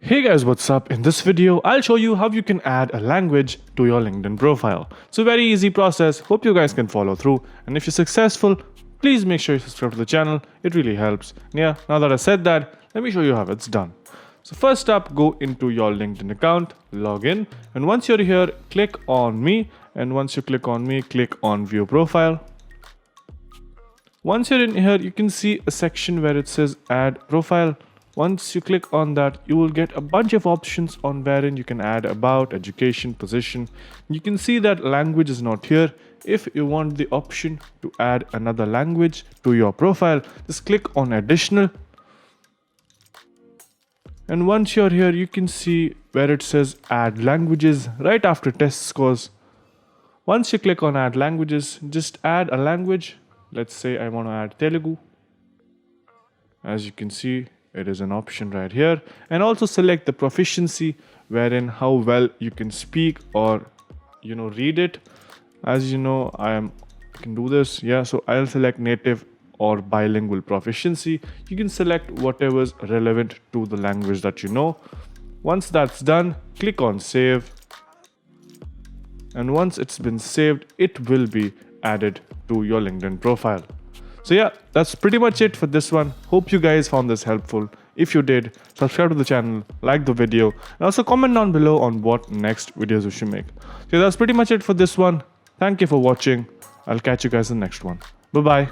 Hey guys, what's up? In this video, I'll show you how you can add a language to your LinkedIn profile. It's a very easy process. Hope you guys can follow through. And if you're successful, please make sure you subscribe to the channel. It really helps. Yeah, now that I said that, let me show you how it's done. So first up, go into your LinkedIn account, log in. And once you're here, click on me. And once you click on me, click on view profile. Once you're in here, you can see a section where it says add profile. Once you click on that, you will get a bunch of options on wherein you can add about, education, position. You can see that language is not here. If you want the option to add another language to your profile, just click on additional. And once you're here, you can see where it says add languages right after test scores. Once you click on add languages, just add a language. Let's say I want to add Telugu. As you can see, it is an option right here, and also select the proficiency wherein how well you can speak or read it. As you know, I can do this. Yeah, so I'll select native or bilingual proficiency. You can select whatever's relevant to the language that you know. Once that's done, click on save, and once it's been saved, it will be added to your LinkedIn profile. So yeah, that's pretty much it for this one. Hope you guys found this helpful. If you did, subscribe to the channel, like the video, and also comment down below on what next videos we should make. So that's pretty much it for this one. Thank you for watching. I'll catch you guys in the next one. Bye bye.